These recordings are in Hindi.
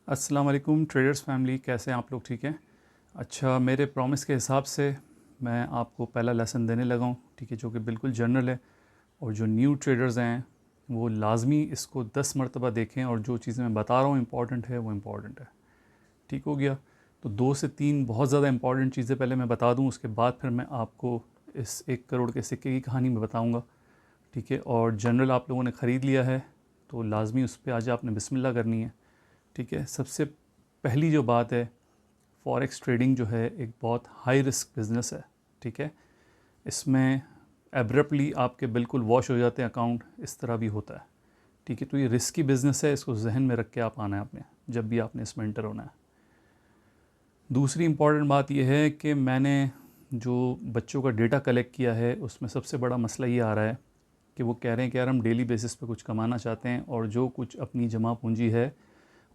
अस्सलाम वालेकुम ट्रेडर्स फैमिली, कैसे हैं आप लोग? ठीक हैं। अच्छा, मेरे प्रॉमिस के हिसाब से मैं आपको पहला लेसन देने लगा हूँ, ठीक है, जो कि बिल्कुल जनरल है। और जो न्यू ट्रेडर्स हैं वो लाजमी इसको 10 मरतबा देखें, और जो चीज़ें मैं बता रहा हूँ इंपॉर्टेंट है वो इम्पॉर्टेंट है। ठीक हो गया? तो 2 से 3 बहुत ज़्यादा इंपॉर्टेंट चीज़ें पहले मैं बता दूँ, उसके बाद फिर मैं आपको इस 1 करोड़ के सिक्के की कहानी में बताऊँगा। ठीक है। और जनरल आप लोगों ने ख़रीद लिया है तो लाजमी उस पर आज आपने बिस्मिल्लाह करनी है। ठीक है। सबसे पहली जो बात है, फॉरेक्स ट्रेडिंग जो है एक बहुत हाई रिस्क बिज़नेस है। ठीक है। इसमें एब्रप्टली आपके बिल्कुल वॉश हो जाते हैं अकाउंट, इस तरह भी होता है। ठीक है। तो ये रिस्की बिज़नेस है, इसको जहन में रख के आप आना है आपने, जब भी आपने इसमें एंटर होना है। दूसरी इम्पॉर्टेंट बात यह है कि मैंने जो बच्चों का डेटा कलेक्ट किया है उसमें सबसे बड़ा मसला ये आ रहा है कि वो कह रहे हैं कि यार हम डेली बेसिस पे कुछ कमाना चाहते हैं, और जो कुछ अपनी जमा पूंजी है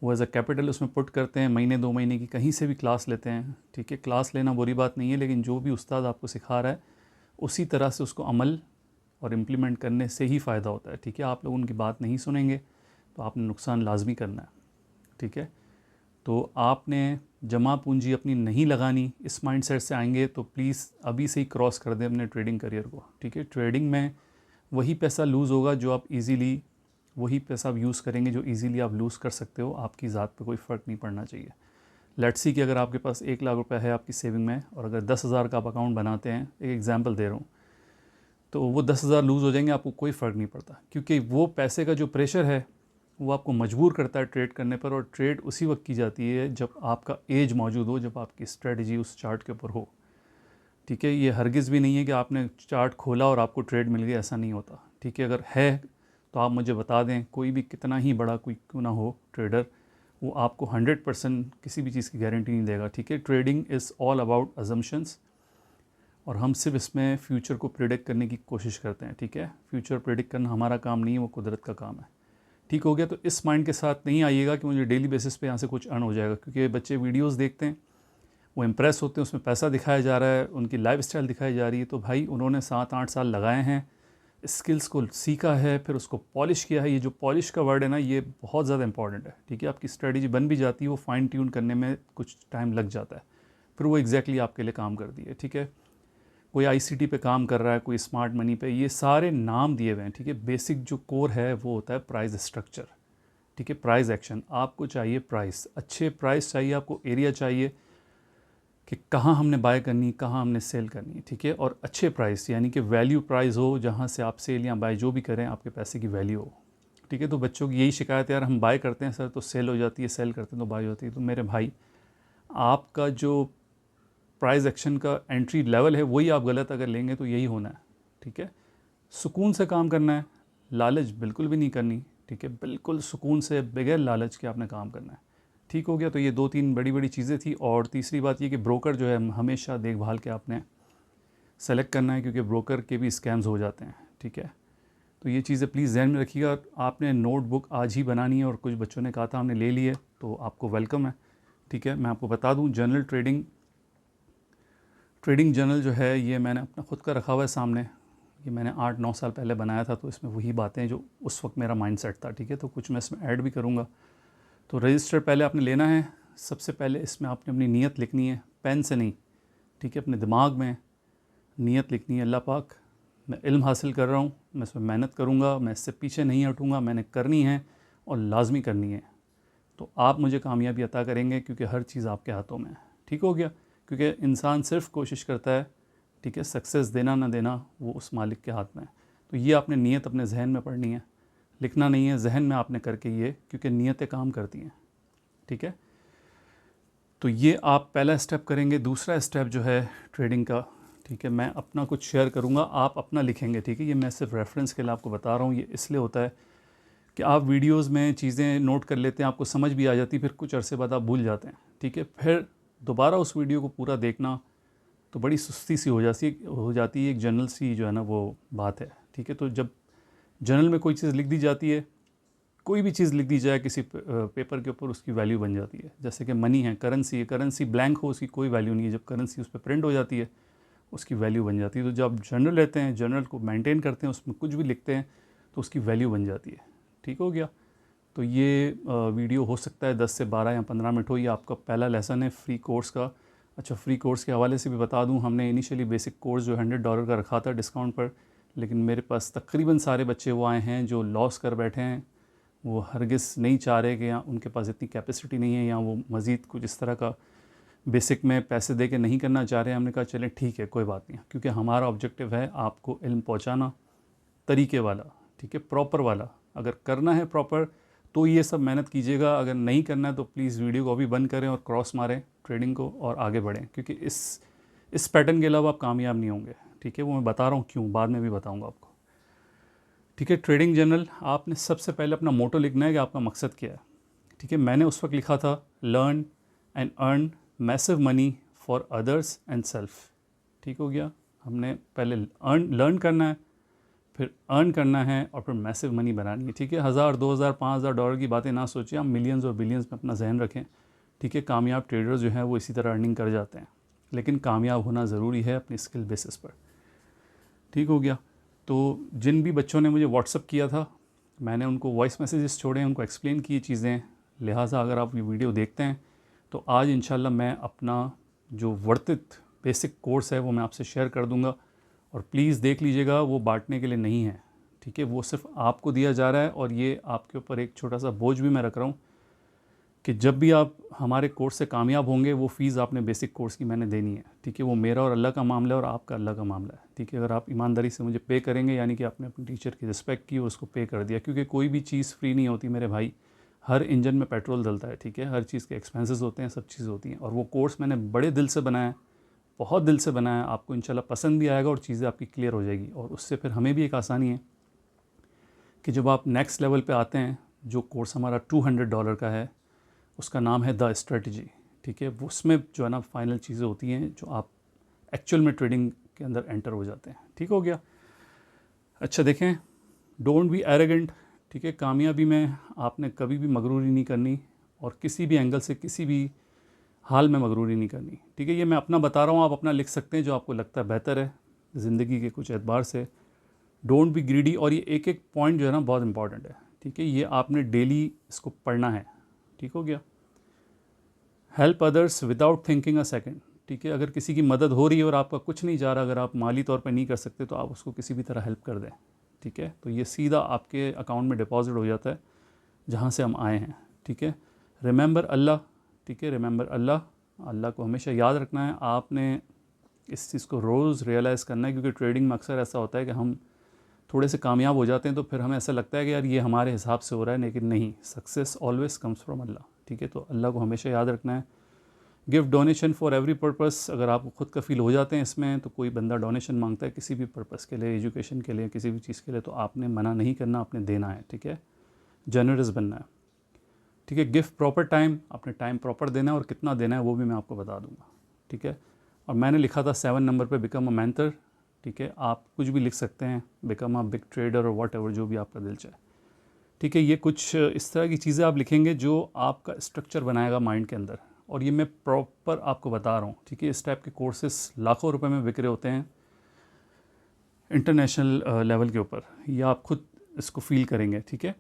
वो एज अ कैपिटल उसमें पुट करते हैं, महीने 2 महीने की कहीं से भी क्लास लेते हैं। ठीक है। क्लास लेना बुरी बात नहीं है, लेकिन जो भी उस्ताद आपको सिखा रहा है उसी तरह से उसको अमल और इम्प्लीमेंट करने से ही फ़ायदा होता है। ठीक है। आप लोग उनकी बात नहीं सुनेंगे तो आपने नुकसान लाजमी करना है। ठीक है। तो आपने जमा पूंजी अपनी नहीं लगानी, इस माइंडसेट से आएंगे तो प्लीज़ अभी से ही क्रॉस कर दें अपने ट्रेडिंग करियर को। ठीक है। ट्रेडिंग में वही पैसा लूज़ होगा जो आप इजीली, वही पैसा आप यूज़ करेंगे जो इजीली आप लूज़ कर सकते हो। आपकी ज़ात पे कोई फ़र्क नहीं पड़ना चाहिए। लेट्स सी कि अगर आपके पास 1 लाख रुपए है आपकी सेविंग में, और अगर 10,000 का आप अकाउंट बनाते हैं, एक एग्जांपल दे रहा हूँ, तो वो 10,000 लूज़ हो जाएंगे, आपको कोई फ़र्क नहीं पड़ता, क्योंकि वो पैसे का जो प्रेशर है वो आपको मजबूर करता है ट्रेड करने पर। और ट्रेड उसी वक्त की जाती है जब आपका एज मौजूद हो, जब आपकी स्ट्रेटजी उस चार्ट के ऊपर हो। ठीक है। ये हरगिज़ भी नहीं है कि आपने चार्ट खोला और आपको ट्रेड मिल गया, ऐसा नहीं होता। ठीक है। अगर है तो आप मुझे बता दें, कोई भी कितना ही बड़ा कोई क्यों ना हो ट्रेडर, वो आपको 100% किसी भी चीज़ की गारंटी नहीं देगा। ठीक है। Trading is all about assumptions, और हम सिर्फ इसमें फ्यूचर को प्रिडिक्ट करने की कोशिश करते हैं। ठीक है। फ्यूचर प्रिडिक्ट करना हमारा काम नहीं है, वो कुदरत का काम है। ठीक हो गया? तो इस माइंड के साथ नहीं आइएगा कि मुझे डेली बेसिस पे यहाँ से कुछ अर्न हो जाएगा, क्योंकि बच्चे वीडियोस देखते हैं, वो इम्प्रेस होते हैं, उसमें पैसा दिखाया जा रहा है, उनकी लाइफस्टाइल दिखाई जा रही है। तो भाई उन्होंने 7-8 साल लगाए हैं, स्किल्स को सीखा है, फिर उसको पॉलिश किया है। ये जो पॉलिश का वर्ड है ना, ये बहुत ज़्यादा इंपॉर्टेंट है। ठीक है। आपकी स्ट्रेटजी बन भी जाती है, वो फाइन ट्यून करने में कुछ टाइम लग जाता है, फिर वो एग्जैक्टली आपके लिए काम करती है। ठीक है। कोई आईसीटी पे काम कर रहा है, कोई स्मार्ट मनी पे, ये सारे नाम दिए हुए हैं। ठीक है। बेसिक जो कोर है वो होता है प्राइस स्ट्रक्चर। ठीक है। प्राइस एक्शन, आपको चाहिए प्राइस, अच्छे प्राइस चाहिए आपको, एरिया चाहिए कि कहाँ हमने बाय करनी, कहाँ हमने सेल करनी। ठीक है। और अच्छे प्राइस यानी कि वैल्यू प्राइस हो, जहाँ से आप सेल या बाय जो भी करें आपके पैसे की वैल्यू हो। ठीक है। तो बच्चों की यही शिकायत है, यार हम बाय करते हैं सर तो सेल हो जाती है, सेल करते हैं तो बाय होती है। तो मेरे भाई, आपका जो प्राइस एक्शन का एंट्री लेवल है वही आप गलत अगर लेंगे तो यही होना है। ठीक है। सुकून से काम करना है, लालच बिल्कुल भी नहीं करनी। ठीक है। बिल्कुल सुकून से, बगैर लालच के आपने काम करना है। ठीक हो गया? तो ये 2-3 बड़ी बड़ी चीज़ें थी। और तीसरी बात ये कि ब्रोकर जो है हमेशा देखभाल के आपने सेलेक्ट करना है, क्योंकि ब्रोकर के भी स्कैम्स हो जाते हैं। ठीक है। तो ये चीज़ें प्लीज़ ध्यान में रखिएगा। आपने नोटबुक आज ही बनानी है, और कुछ बच्चों ने कहा था हमने ले ली है, तो आपको वेलकम है। ठीक है। मैं आपको बता दूं, जनरल ट्रेडिंग जर्नल जो है ये मैंने अपना ख़ुद का रखा हुआ है सामने। ये मैंने 8-9 साल पहले बनाया था, तो इसमें वही बातें जो उस वक्त मेरा माइंडसेट था। ठीक है। तो कुछ मैं इसमें ऐड भी करूँगा। तो रजिस्टर पहले आपने लेना है। सबसे पहले इसमें आपने अपनी नीयत लिखनी है, पेन से नहीं। ठीक है। अपने दिमाग में नीयत लिखनी है, अल्लाह पाक मैं इल्म हासिल कर रहा हूँ, मैं इसमें मेहनत करूँगा, मैं इससे पीछे नहीं हटूँगा, मैंने करनी है और लाजमी करनी है। तो आप मुझे कामयाबी अता करेंगे, क्योंकि हर चीज़ आपके हाथों में है। ठीक हो गया? क्योंकि इंसान सिर्फ कोशिश करता है, ठीक है, सक्सेस देना ना देना वो उस मालिक के हाथ में है। तो ये आपने नीयत अपने जहन में पढ़नी है, लिखना नहीं है, जहन में आपने करके ये, क्योंकि नीयतें काम करती हैं। ठीक है। तो ये आप पहला स्टेप करेंगे। दूसरा स्टेप जो है ट्रेडिंग का, ठीक है, मैं अपना कुछ शेयर करूँगा, आप अपना लिखेंगे। ठीक है। ये मैं सिर्फ रेफरेंस के लिए आपको बता रहा हूँ। ये इसलिए होता है कि आप वीडियोस में चीज़ें नोट कर लेते हैं, आपको समझ भी आ जाती है, फिर कुछ अरसे बाद आप भूल जाते हैं। ठीक है। फिर दोबारा उस वीडियो को पूरा देखना तो बड़ी सुस्ती सी हो जाती है, एक जनरल सी जो है ना वो बात है। ठीक है। तो जब जनरल में कोई चीज़ लिख दी जाती है, कोई भी चीज़ लिख दी जाए किसी पेपर के ऊपर, उसकी वैल्यू बन जाती है। जैसे कि मनी है, करेंसी है, करेंसी ब्लैंक हो उसकी कोई वैल्यू नहीं है, जब करेंसी उस पर प्रिंट हो जाती है उसकी वैल्यू बन जाती है। तो जब आप जनरल लेते हैं, जनरल को मेंटेन करते हैं, उसमें कुछ भी लिखते हैं तो उसकी वैल्यू बन जाती है। ठीक हो गया? तो ये वीडियो हो सकता है 10 से 12 या 15 मिनट हो। ये आपका पहला लेसन है फ्री कोर्स का। अच्छा, फ्री कोर्स के हवाले से भी बता दूं, हमने इनिशियली बेसिक कोर्स जो $100 का रखा था डिस्काउंट पर, लेकिन मेरे पास तकरीबन सारे बच्चे वो आए हैं जो लॉस कर बैठे हैं। वो हरगिज़ नहीं चाह रहे कि या उनके पास इतनी कैपेसिटी नहीं है या वो मज़ीद कुछ इस तरह का बेसिक में पैसे दे के नहीं करना चाह रहे हैं। हमने कहा चलें ठीक है, कोई बात नहीं, क्योंकि हमारा ऑब्जेक्टिव है आपको इल्म पहुंचाना, तरीके वाला, ठीक है, प्रॉपर वाला। अगर करना है प्रॉपर तो ये सब मेहनत कीजिएगा, अगर नहीं करना है तो प्लीज़ वीडियो को अभी बंद करें और क्रॉस मारें ट्रेडिंग को और आगे बढ़ें, क्योंकि इस पैटर्न के अलावा आप कामयाब नहीं होंगे। ठीक है, वो मैं बता रहा हूँ क्यों, बाद में भी बताऊँगा आपको। ठीक है, ट्रेडिंग जर्नल आपने सबसे पहले अपना मोटो लिखना है कि आपका मकसद क्या है। ठीक है, मैंने उस वक्त लिखा था learn and earn massive money for others and self. ठीक हो गया, हमने पहले लर्न करना है, फिर अर्न करना है और फिर मैसिव मनी बनानी है। ठीक है, 1000, 2000, $5000 की बातें ना सोचिए, आप मिलियंस और बिलियंस में अपना जहन रखें। ठीक है, कामयाब ट्रेडर्स जो हैं वो इसी तरह अर्निंग कर जाते हैं, लेकिन कामयाब होना ज़रूरी है अपनी स्किल बेसिस पर। ठीक हो गया, तो जिन भी बच्चों ने मुझे व्हाट्सअप किया था, मैंने उनको वॉइस मैसेजेस छोड़े हैं, उनको एक्सप्लेन की चीज़ें। लिहाजा अगर आप ये वीडियो देखते हैं तो आज इंशाल्लाह मैं अपना जो वर्तित बेसिक कोर्स है वो मैं आपसे शेयर कर दूंगा। और प्लीज़ देख लीजिएगा, वो बांटने के लिए नहीं है। ठीक है, वो सिर्फ आपको दिया जा रहा है और ये आपके ऊपर एक छोटा सा बोझ भी मैं रख रहा हूँ कि जब भी आप हमारे कोर्स से कामयाब होंगे वो फ़ीस आपने बेसिक कोर्स की मैंने देनी है। ठीक है, वो मेरा और अल्लाह का मामला है और आपका अल्लाह का मामला है। ठीक है, अगर आप ईमानदारी से मुझे पे करेंगे, यानी कि आपने अपने टीचर की रिस्पेक्ट की, उसको पे कर दिया, क्योंकि कोई भी चीज़ फ्री नहीं होती मेरे भाई। हर इंजन में पेट्रोल डलता है। ठीक है, हर चीज़ के एक्सपेंसेस होते हैं, सब चीज़ होती हैं। और वो कोर्स मैंने बड़े दिल से बनाया है, बहुत दिल से बनाया है। आपको इंशाल्लाह पसंद भी आएगा और चीज़ें आपकी क्लियर हो जाएगी। और उससे फिर हमें भी एक आसानी है कि जब आप नेक्स्ट लेवल पे आते हैं, जो कोर्स हमारा $200 का है, उसका नाम है द स्ट्रेटजी। ठीक है, उसमें जो है ना फाइनल चीज़ें होती हैं जो आप एक्चुअल में ट्रेडिंग के अंदर एंटर हो जाते हैं। ठीक हो गया। अच्छा देखें, डोंट बी एरोगेंट। ठीक है, कामयाबी में आपने कभी भी मगरूरी नहीं करनी और किसी भी एंगल से किसी भी हाल में मगरूरी नहीं करनी। ठीक है, ये मैं अपना बता रहा हूँ, आप अपना लिख सकते हैं जो आपको लगता है बेहतर है ज़िंदगी के कुछ एतबार से। डोंट बी ग्रीडी, और ये एक एक पॉइंट जो है ना बहुत इंपॉर्टेंट है। ठीक है, ये आपने डेली इसको पढ़ना है। ठीक हो गया। Help others without thinking a second. ठीक है, अगर किसी की मदद हो रही है और आपका कुछ नहीं जा रहा, अगर आप माली तौर पे नहीं कर सकते तो आप उसको किसी भी तरह हेल्प कर दें। ठीक है, तो ये सीधा आपके अकाउंट में डिपॉजिट हो जाता है जहाँ से हम आए हैं। ठीक है, रिमेंबर अल्लाह। ठीक है, रिमेंबर अल्लाह, अल्लाह को हमेशा याद रखना है। आपने इस चीज़ को रोज़ रियलाइज़ करना है, क्योंकि ट्रेडिंग में अक्सर ऐसा होता है कि हम थोड़े से कामयाब हो जाते हैं तो फिर हमें ऐसा लगता है कि यार ये हमारे हिसाब से हो रहा है, लेकिन नहीं, सक्सेस ऑलवेज कम्स फ्रॉम अल्लाह। ठीक है, तो अल्लाह को हमेशा याद रखना है। Give donation for every purpose. अगर आपको खुद कफील हो जाते हैं इसमें, तो कोई बंदा डोनेशन मांगता है किसी भी पर्पस के लिए, एजुकेशन के लिए, किसी भी चीज़ के लिए, तो आपने मना नहीं करना, आपने देना है। ठीक है, जनरस बनना है। ठीक है, गिव प्रॉपर टाइम, आपने टाइम प्रॉपर देना है और कितना देना है वो भी मैं आपको बता दूंगा। ठीक है, और मैंने लिखा था 7 नंबर पे बिकम अ मेंटर। ठीक है, आप कुछ भी लिख सकते हैं, बिकम अ बिग ट्रेडर और वॉट एवर, जो भी आपका दिल चाहे। ठीक है, ये कुछ इस तरह की चीज़ें आप लिखेंगे जो आपका स्ट्रक्चर बनाएगा माइंड के अंदर, और ये मैं प्रॉपर आपको बता रहा हूँ। ठीक है, इस टाइप के कोर्सेस लाखों रुपए में बिक रहे होते हैं इंटरनेशनल लेवल के ऊपर, ये आप खुद इसको फील करेंगे। ठीक है,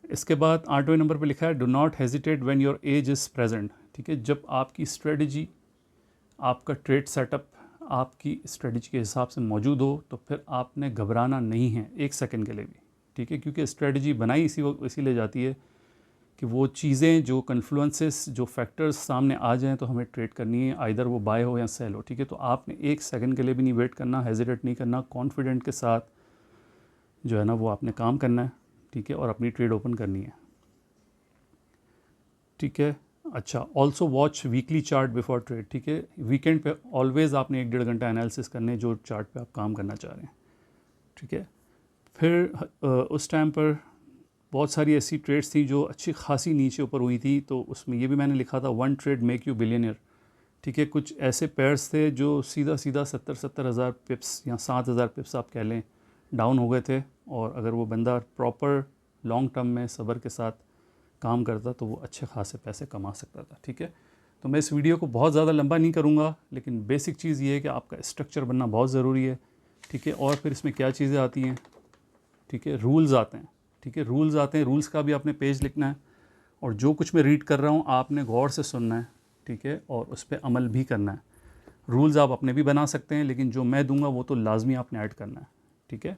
इसके बाद 8वें नंबर पे लिखा है do not hesitate when your age is present. ठीक है, जब आपकी स्ट्रेटजी, आपका ट्रेड सेटअप आपकी स्ट्रेटजी के हिसाब से मौजूद हो तो फिर आपने घबराना नहीं है एक सेकंड के लिए भी। ठीक है, क्योंकि स्ट्रेटजी बनाई इसीलिए जाती है कि वो चीज़ें, जो कन्फ्लुएंसेस, जो फैक्टर्स सामने आ जाएं तो हमें ट्रेड करनी है, आइदर वो बाय हो या सेल हो। ठीक है, तो आपने एक सेकंड के लिए भी नहीं वेट करना, हेजिटेट नहीं करना, कॉन्फिडेंट के साथ जो है ना वो आपने काम करना है। ठीक है, और अपनी ट्रेड ओपन करनी है। ठीक है, अच्छा, also watch weekly chart before trade. ठीक है, वीकेंड पे ऑलवेज़ आपने 1-1.5 घंटा एनालिसिस करने जो चार्ट पे आप काम करना चाह रहे हैं। ठीक है, फिर उस टाइम पर बहुत सारी ऐसी ट्रेड्स थी जो अच्छी खासी नीचे ऊपर हुई थी, तो उसमें ये भी मैंने लिखा था 1 ट्रेड मेक यू बिलियनियर। ठीक है, कुछ ऐसे पेयर्स थे जो सीधा 70-70 हज़ार पिप्स या 7,000 पिप्स आप कह लें डाउन हो गए थे, और अगर वो बंदा प्रॉपर लॉन्ग टर्म में सब्र के साथ काम करता तो वो अच्छे खासे पैसे कमा सकता था। ठीक है, तो मैं इस वीडियो को बहुत ज़्यादा लंबा नहीं करूँगा, लेकिन बेसिक चीज़ ये है कि आपका स्ट्रक्चर बनना बहुत ज़रूरी है। ठीक है, और फिर इसमें क्या चीज़ें आती हैं, ठीक है, रूल्स आते हैं। ठीक है। रूल्स आते हैं, रूल्स का भी आपने पेज लिखना है, और जो कुछ मैं रीड कर रहा हूँ आपने गौर से सुनना है, ठीक है, और उस पर अमल भी करना है। रूल्स आप अपने भी बना सकते हैं, लेकिन जो मैं दूंगा वो तो लाजमी आपने ऐड करना है, ठीक है।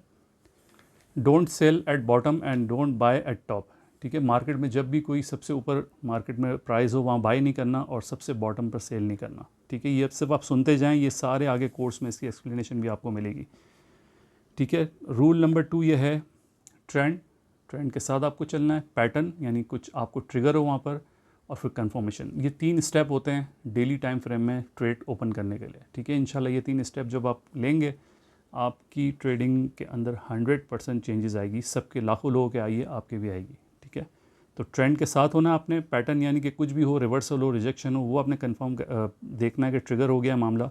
Don't sell at bottom and don't by eight top, ठीक है। मार्केट में जब भी कोई सबसे ऊपर मार्केट में प्राइस हो वहाँ बाय नहीं करना, और सबसे बॉटम पर सेल नहीं करना, ठीक है। ये सिर्फ आप सुनते जाएं, ये सारे आगे कोर्स में इसकी एक्सप्लेनेशन भी आपको मिलेगी, ठीक है। रूल नंबर 2 ये है ट्रेंड के साथ आपको चलना है। पैटर्न यानी कुछ आपको ट्रिगर हो वहाँ पर, और फिर कंफर्मेशन। ये 3 स्टेप होते हैं डेली टाइम फ्रेम में ट्रेड ओपन करने के लिए, ठीक है। इंशाल्लाह ये 3 स्टेप जब आप लेंगे आपकी ट्रेडिंग के अंदर 100% चेंजेस आएगी। सबके लाखों लोगों के आइए, आपके भी आएगी, ठीक है। तो ट्रेंड के साथ होना आपने। पैटर्न यानी कि कुछ भी हो, रिवर्सल हो, रिजेक्शन हो, वो आपने कंफर्म देखना है कि ट्रिगर हो गया मामला,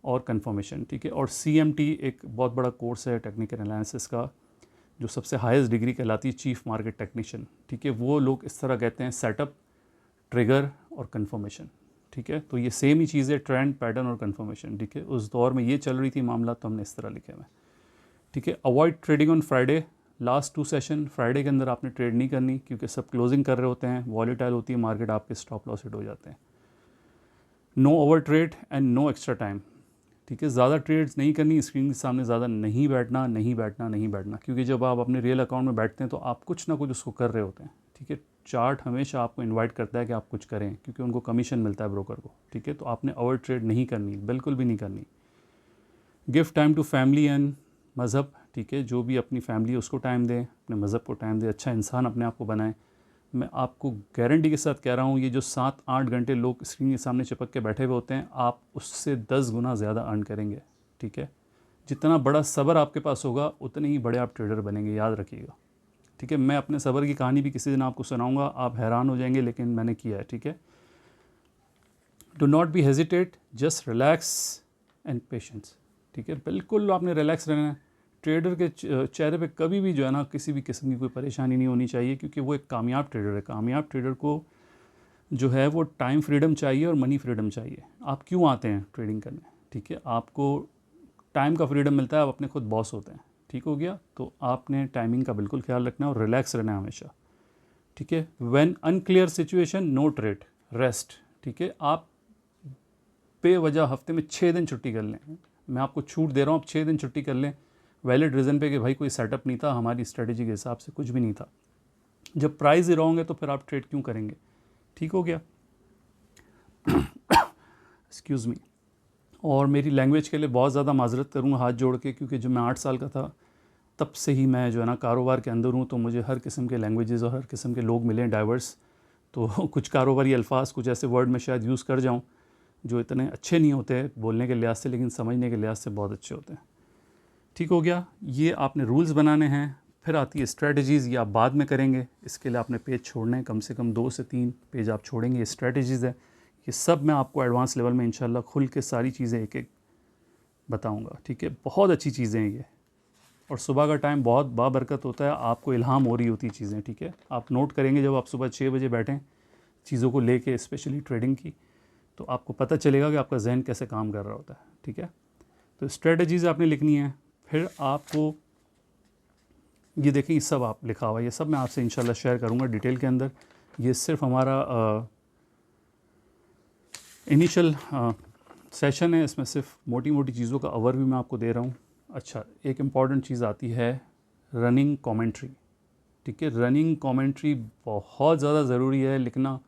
और कंफर्मेशन, ठीक है। और CMT एक बहुत बड़ा कोर्स है टेक्निकल एनालिसिस का, जो सबसे हाईएस्ट डिग्री कहलाती है, चीफ मार्केट टेक्नीशियन, ठीक है। वो लोग इस तरह कहते हैं, सेटअप, ट्रिगर और कंफर्मेशन, ठीक है। तो ये सेम ही चीज़ है, ट्रेंड, पैटर्न और कंफर्मेशन, ठीक है। उस दौर में ये चल रही थी मामला, तो हमने इस तरह लिखे हुए, ठीक है। Avoid trading on Friday. Last 2 session Friday के अंदर आपने ट्रेड नहीं करनी, क्योंकि सब क्लोजिंग कर रहे होते हैं, वॉलेटाइल होती है मार्केट, आपके स्टॉप लॉस हिट हो जाते हैं। No over trade and no extra time, ठीक है। ज़्यादा ट्रेड्स नहीं करनी, स्क्रीन के सामने ज़्यादा नहीं बैठना, क्योंकि जब आप अपने रियल अकाउंट में बैठते हैं तो आप कुछ ना कुछ उसको कर रहे होते हैं, ठीक है। चार्ट हमेशा आपको इनवाइट करता है कि आप कुछ करें, क्योंकि उनको कमीशन मिलता है ब्रोकर को, ठीक है। तो आपने ओवर ट्रेड नहीं करनी, बिल्कुल भी नहीं करनी। Give time to family and मज़हब, ठीक है। जो भी अपनी फैमिली है उसको टाइम दें, अपने मज़हब को टाइम दें, अच्छा इंसान अपने आप को बनाएं। मैं आपको गारंटी के साथ कह रहा हूँ, ये जो 7-8 घंटे लोग स्क्रीन के सामने चिपक के बैठे हुए होते हैं, आप उससे 10 गुना ज़्यादा अर्न करेंगे, ठीक है। जितना बड़ा सब्र आपके पास होगा उतने ही बड़े आप ट्रेडर बनेंगे, याद रखिएगा, ठीक है। मैं अपने सब्र की कहानी भी किसी दिन आपको सुनाऊंगा, आप हैरान हो जाएंगे, लेकिन मैंने किया है, ठीक है। Do not be hesitate, just relax and patience, ठीक है। बिल्कुल आपने रिलैक्स रहना है। ट्रेडर के चेहरे पे कभी भी जो है ना, किसी भी किस्म की कोई परेशानी नहीं होनी चाहिए, क्योंकि वो एक कामयाब ट्रेडर है। कामयाब ट्रेडर को जो है वो टाइम फ्रीडम चाहिए और मनी फ्रीडम चाहिए। आप क्यों आते हैं ट्रेडिंग करने, ठीक है। आपको टाइम का फ्रीडम मिलता है, आप अपने खुद बॉस होते हैं, ठीक हो गया। तो आपने टाइमिंग का बिल्कुल ख्याल रखना है और रिलैक्स रहना है हमेशा, ठीक है। When unclear situation no trade, rest, ठीक है। आप बेवजह हफ्ते में 6 दिन छुट्टी कर लें, मैं आपको छूट दे रहा हूँ, आप 6 दिन छुट्टी कर लें, वैलिड रीज़न पे कि भाई कोई सेटअप नहीं था, हमारी स्ट्रेटजी के हिसाब से कुछ भी नहीं था। जब प्राइस ही रॉन्ग है तो फिर आप ट्रेड क्यों करेंगे, ठीक हो गया। Excuse me. और मेरी लैंग्वेज के लिए बहुत ज़्यादा माजरत करूँगा हाथ जोड़ के, क्योंकि जब मैं 8 साल का था तब से ही मैं जो है ना कारोबार के अंदर हूँ, तो मुझे हर किस्म के लैंग्वेजेस और हर किस्म के लोग मिले, डाइवर्स। तो कुछ कारोबारी अल्फाज, कुछ ऐसे वर्ड में शायद यूज़ कर जाऊँ जो इतने अच्छे नहीं होते बोलने के लिहाज से, लेकिन समझने के लिहाज से बहुत अच्छे होते हैं, ठीक हो गया। ये आपने रूल्स बनाने हैं। फिर आती है स्ट्रेटजीज़, ये आप बाद में करेंगे। इसके लिए आपने पेज छोड़ने हैं, कम से कम 2 से 3 पेज आप छोड़ेंगे। ये स्ट्रेटजीज़ है, ये सब मैं आपको एडवांस लेवल में इंशाल्लाह खुल के सारी चीज़ें एक एक बताऊंगा, ठीक है। बहुत अच्छी चीज़ें हैं ये, और सुबह का टाइम बहुत बाबरकत होता है, आपको इल्हाम हो रही होती चीज़ें, ठीक है। आप नोट करेंगे जब आप सुबह 6 बजे बैठें चीज़ों को लेके, स्पेशली ट्रेडिंग की, तो आपको पता चलेगा कि आपका जहन कैसे काम कर रहा होता है, ठीक है। तो स्ट्रेटजीज़ आपने लिखनी है। फिर आपको ये देखिए, ये सब आप लिखा हुआ है, ये सब मैं आपसे इंशाल्लाह शेयर करूँगा डिटेल के अंदर। ये सिर्फ हमारा इनिशियल सेशन है, इसमें सिर्फ मोटी मोटी चीज़ों का ओवरव्यू मैं आपको दे रहा हूँ। अच्छा, एक इम्पॉर्टेंट चीज़ आती है रनिंग कमेंट्री, ठीक है। रनिंग कमेंट्री बहुत ज़्यादा ज़रूरी है लिखना,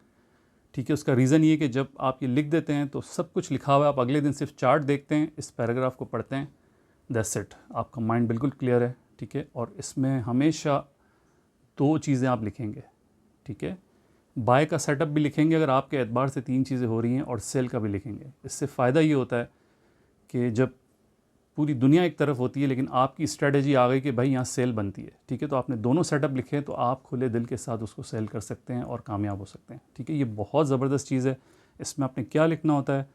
ठीक है। उसका रीज़न ये कि जब आप ये लिख देते हैं तो सब कुछ लिखा हुआ है, आप अगले दिन सिर्फ चार्ट देखते हैं, इस पैराग्राफ को पढ़ते हैं, दैट्स इट, आपका माइंड बिल्कुल क्लियर है, ठीक है। और इसमें हमेशा 2 चीज़ें आप लिखेंगे, ठीक है। बाय का सेटअप भी लिखेंगे अगर आपके एतबार से 3 चीज़ें हो रही हैं, और सेल का भी लिखेंगे। इससे फ़ायदा ये होता है कि जब पूरी दुनिया एक तरफ होती है लेकिन आपकी स्ट्रेटजी आ गई कि भाई यहाँ सेल बनती है, ठीक है, तो आपने दोनों सेटअप लिखे तो आप खुले दिल के साथ उसको सेल कर सकते हैं और कामयाब हो सकते हैं, ठीक है। ये बहुत ज़बरदस्त चीज़ है। इसमें आपने क्या लिखना होता है,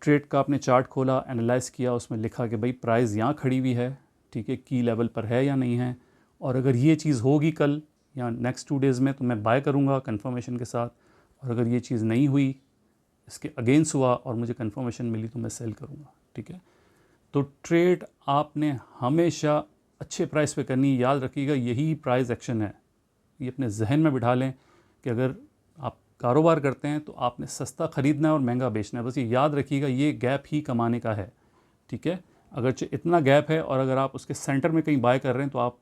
ट्रेड का आपने चार्ट खोला, एनालाइज़ किया, उसमें लिखा कि भाई प्राइस यहाँ खड़ी हुई है, ठीक है, की लेवल पर है या नहीं है, और अगर ये चीज़ होगी कल या नेक्स्ट 2 डेज़ में तो मैं बाय करूँगा कंफर्मेशन के साथ, और अगर ये चीज़ नहीं हुई, इसके अगेंस्ट हुआ और मुझे कंफर्मेशन मिली तो मैं सेल करूँगा, ठीक है। तो ट्रेड आपने हमेशा अच्छे प्राइस पे करनी है। याद रखिएगा, यही प्राइस एक्शन है। ये अपने जहन में बिठा लें कि अगर आप कारोबार करते हैं तो आपने सस्ता ख़रीदना है और महंगा बेचना है। बस ये याद रखिएगा, ये गैप ही कमाने का है, ठीक है। अगर इतना गैप है और अगर आप उसके सेंटर में कहीं बाय कर रहे हैं तो आप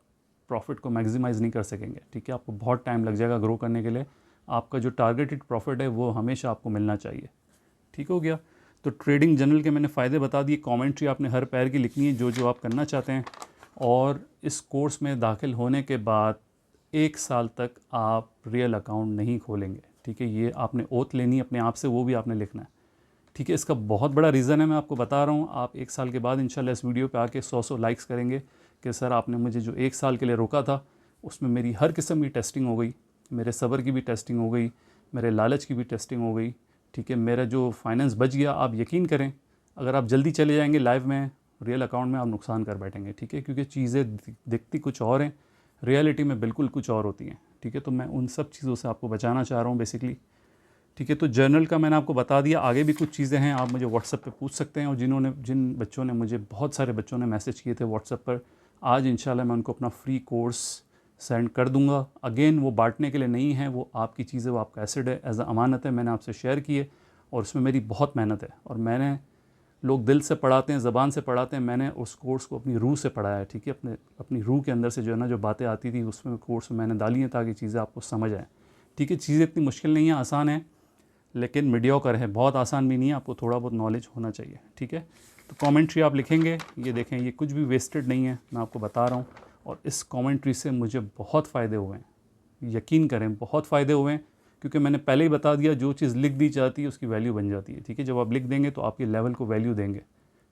प्रॉफिट को मैक्सिमाइज़ नहीं कर सकेंगे, ठीक है। आपको बहुत टाइम लग जाएगा ग्रो करने के लिए। आपका जो टारगेटेड प्रॉफिट है वो हमेशा आपको मिलना चाहिए, ठीक हो गया। तो ट्रेडिंग जनरल के मैंने फ़ायदे बता दिए। कमेंट्री आपने हर पैर की लिखनी है जो जो आप करना चाहते हैं। और इस कोर्स में दाखिल होने के बाद 1 साल तक आप रियल अकाउंट नहीं खोलेंगे, ठीक है। ये आपने ओथ लेनी है अपने आप से, वो भी आपने लिखना है, ठीक है। इसका बहुत बड़ा रीज़न है, मैं आपको बता रहा हूँ। आप 1 साल के बाद इंशाल्लाह इस वीडियो पे आके 100 लाइक्स करेंगे कि सर आपने मुझे जो 1 साल के लिए रोका था उसमें मेरी हर किस्म की टेस्टिंग हो गई, मेरे सब्र की भी टेस्टिंग हो गई, मेरे लालच की भी टेस्टिंग हो गई, ठीक है। मेरा जो फाइनेंस बच गया, आप यकीन करें अगर आप जल्दी चले जाएंगे लाइव में, रियल अकाउंट में आप नुकसान कर बैठेंगे, ठीक है। क्योंकि चीज़ें दिखती कुछ और हैं, रियलिटी में बिल्कुल कुछ और होती हैं, ठीक है। तो मैं उन सब चीज़ों से आपको बचाना चाह रहा हूँ बेसिकली, ठीक है। तो जर्नल का मैंने आपको बता दिया। आगे भी कुछ चीज़ें हैं, आप मुझे व्हाट्सएप पे पूछ सकते हैं। और जिन बच्चों ने मुझे, बहुत सारे बच्चों ने मैसेज किए थे व्हाट्सएप पर, आज इंशाल्लाह मैं उनको अपना फ्री कोर्स सेंड कर दूंगा। अगेन वो बांटने के लिए नहीं है, वो आपकी चीज़ें, वो आपका एसेट है, एज अ अमानत है, मैंने आपसे शेयर किए और उसमें मेरी बहुत मेहनत है। और मैंने, लोग दिल से पढ़ाते हैं, ज़बान से पढ़ाते हैं, मैंने उस कोर्स को अपनी रूह से पढ़ाया है, ठीक है। अपनी रूह के अंदर से जो है ना, जो बातें आती थी उसमें कोर्स में मैंने डाली हैं ताकि चीज़ें आपको समझ आएँ, ठीक है। चीज़ें इतनी मुश्किल नहीं है, आसान है, लेकिन मीडियोकर है, बहुत आसान भी नहीं है। आपको थोड़ा बहुत नॉलेज होना चाहिए, ठीक है। तो कमेंट्री आप लिखेंगे, ये देखें, ये कुछ भी वेस्टेड नहीं है, मैं आपको बता रहा हूँ। और इस कमेंट्री से मुझे बहुत फ़ायदे हुए हैं, यकीन करें बहुत फ़ायदे हुए हैं। क्योंकि मैंने पहले ही बता दिया, जो चीज़ लिख दी जाती है उसकी वैल्यू बन जाती है, ठीक है। जब आप लिख देंगे तो आपके लेवल को वैल्यू देंगे,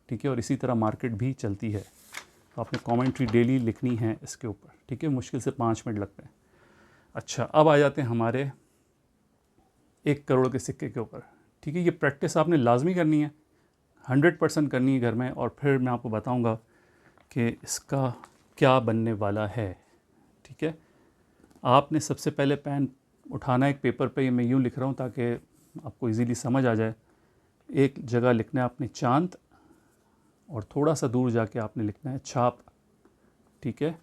ठीक है। और इसी तरह मार्केट भी चलती है। तो आपने कमेंट्री डेली लिखनी है इसके ऊपर, ठीक है। मुश्किल से 5 मिनट लगते हैं। अच्छा, अब आ जाते हैं हमारे 1 करोड़ के सिक्के के ऊपर, ठीक है। ये प्रैक्टिस आपने लाजमी करनी है, 100% करनी है घर में। और फिर मैं आपको बताऊंगा कि इसका क्या बनने वाला है, ठीक है। आपने सबसे पहले पेन उठाना है एक पेपर पे, ये मैं यूँ लिख रहा हूँ ताकि आपको इजीली समझ आ जाए। एक जगह लिखना है आपने चांद, और थोड़ा सा दूर जाके आपने लिखना है छाप, ठीक है।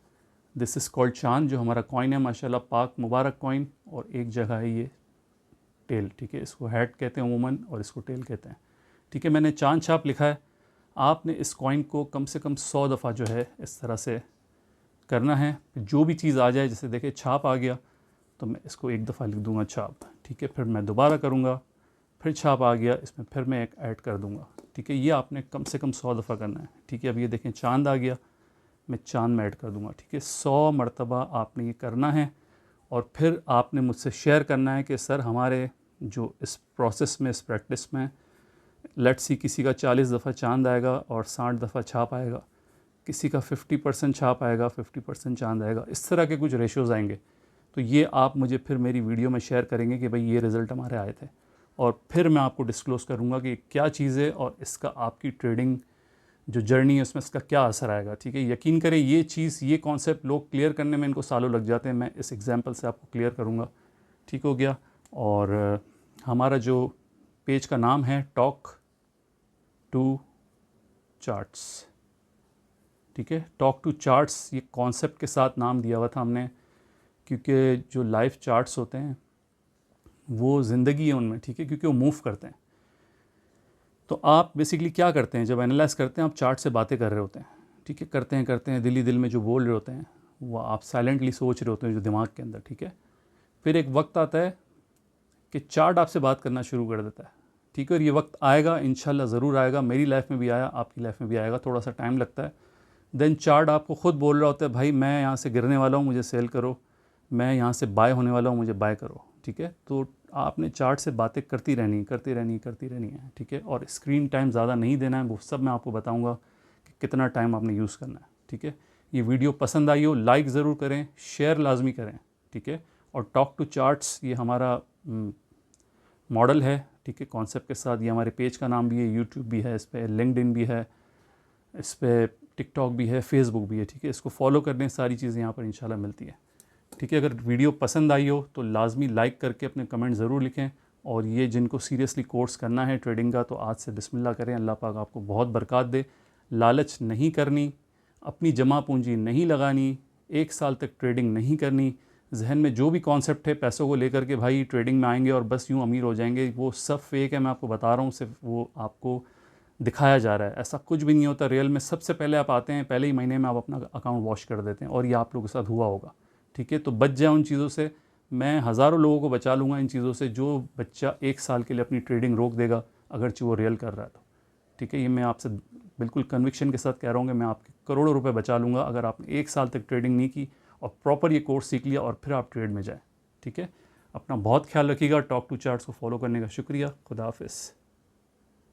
दिस इज़ कॉल्ड चांद, जो हमारा कॉइन है माशाल्लाह, पाक मुबारक कॉइन। और एक जगह है ये टेल, ठीक है। इसको हेड कहते हैं अमूमन और इसको टेल कहते हैं, ठीक है। मैंने चांद छाप लिखा है। आपने इस कॉइन को कम से कम 100 दफ़ा जो है इस तरह से करना है। जो भी चीज़ आ जाए, जैसे देखिए छाप आ गया तो मैं इसको 1 दफ़ा लिख दूंगा छाप, ठीक है। फिर मैं दोबारा करूँगा, फिर छाप आ गया, इसमें फिर मैं एक ऐड कर दूँगा, ठीक है। ये आपने कम से कम 100 दफ़ा करना है, ठीक है। अब ये देखें चांद आ गया, मैं चांद में ऐड कर दूँगा, ठीक है। 100 मरतबा आपने ये करना है। और फिर आपने मुझसे शेयर करना है कि सर हमारे जो इस प्रोसेस में, इस प्रैक्टिस में, लेट्स सी किसी का 40 दफ़ा चांद आएगा और 60 दफ़ा छाप आएगा, किसी का 50% छाप आएगा, 50% चांद आएगा, इस तरह के कुछ रेशोज़ आएंगे। तो ये आप मुझे फिर मेरी वीडियो में शेयर करेंगे कि भाई ये रिज़ल्ट हमारे आए थे। और फिर मैं आपको डिस्क्लोज़ करूँगा कि क्या चीज़ है और इसका आपकी ट्रेडिंग जो जर्नी है उसमें इसका क्या असर आएगा, ठीक है। यकीन करें ये चीज़, ये कॉन्सेप्ट लोग क्लियर करने में इनको सालों लग जाते हैं। मैं इस एग्जांपल से आपको क्लियर करूँगा, ठीक हो गया। और हमारा जो पेज का नाम है टॉक टू चार्ट्स, ठीक है। टॉक टू चार्ट्स ये कॉन्सेप्ट के साथ नाम दिया हुआ था हमने, क्योंकि जो लाइव चार्ट्स होते हैं वो ज़िंदगी है उनमें, ठीक है, क्योंकि वो मूव करते हैं। तो आप बेसिकली क्या करते हैं, जब एनालाइज करते हैं आप चार्ट से बातें कर रहे होते हैं, ठीक है। करते हैं दिल ही दिल में जो बोल रहे होते हैं वो आप साइलेंटली सोच रहे होते हैं जो दिमाग के अंदर, ठीक है। फिर एक वक्त आता है कि चार्ट आपसे बात करना शुरू कर देता है, ठीक है। और ये वक्त आएगा, इंशाल्लाह ज़रूर आएगा, मेरी लाइफ में भी आया, आपकी लाइफ में भी आएगा, थोड़ा सा टाइम लगता है। देन चार्ट आपको ख़ुद बोल रहा होता है, भाई मैं यहाँ से गिरने वाला हूँ, मुझे सेल करो, मैं यहाँ से बाय होने वाला हूँ, मुझे बाय करो, ठीक है। तो आपने चार्ट से बातें करती रहनी है, ठीक है। और स्क्रीन टाइम ज़्यादा नहीं देना है, वो सब मैं आपको बताऊँगा कि कितना टाइम आपने यूज़ करना है, ठीक है। ये वीडियो पसंद आई हो लाइक ज़रूर करें, शेयर लाजमी करें, ठीक है। और टॉक टू चार्ट्स ये हमारा मॉडल है, ठीक है, कॉन्सेप्ट के साथ। ये हमारे पेज का नाम भी है, यूट्यूब भी है, इस पर लिंक्डइन भी है, इस पर टिकटॉक भी है, फेसबुक भी है, ठीक है। इसको फॉलो करने सारी चीज़ें यहाँ पर इंशाल्लाह मिलती है, ठीक है। अगर वीडियो पसंद आई हो तो लाजमी लाइक करके अपने कमेंट ज़रूर लिखें। और ये जिनको सीरियसली कोर्स करना है ट्रेडिंग का तो आज से बिस्मिल्लाह करें, अल्लाह पाक आपको बहुत बरकत दे। लालच नहीं करनी, अपनी जमा पूंजी नहीं लगानी, 1 साल तक ट्रेडिंग नहीं करनी। जहन में जो भी कॉन्सेप्ट है पैसों को लेकर के भाई ट्रेडिंग में आएंगे और बस यूँ अमीर हो जाएंगे, वो सब फेक है। मैं आपको बता रहा हूँ, सिर्फ वो आपको दिखाया जा रहा है। ऐसा कुछ भी नहीं होता रियल में। सबसे पहले आप आते हैं, पहले ही महीने में आप अपना अकाउंट वॉश कर देते हैं, और ये आप लोगों के साथ हुआ होगा। ठीक है, तो बच जाए उन चीज़ों से। मैं हज़ारों लोगों को बचा लूँगा इन चीज़ों से। जो बच्चा 1 साल के लिए अपनी ट्रेडिंग रोक देगा अगरचे वो रियल कर रहा है तो, ठीक है, ये मैं आपसे बिल्कुल कन्विक्शन के साथ कह रहा हूँ कि मैं आपके करोड़ों रुपए बचा लूँगा अगर आपने 1 साल तक ट्रेडिंग नहीं की और प्रॉपर ये कोर्स सीख लिया और फिर आप ट्रेड में जाएँ। ठीक है, अपना बहुत ख्याल रखिएगा। टॉक टू चार्ट्स को फॉलो करने का शुक्रिया। खुदा हाफिज़।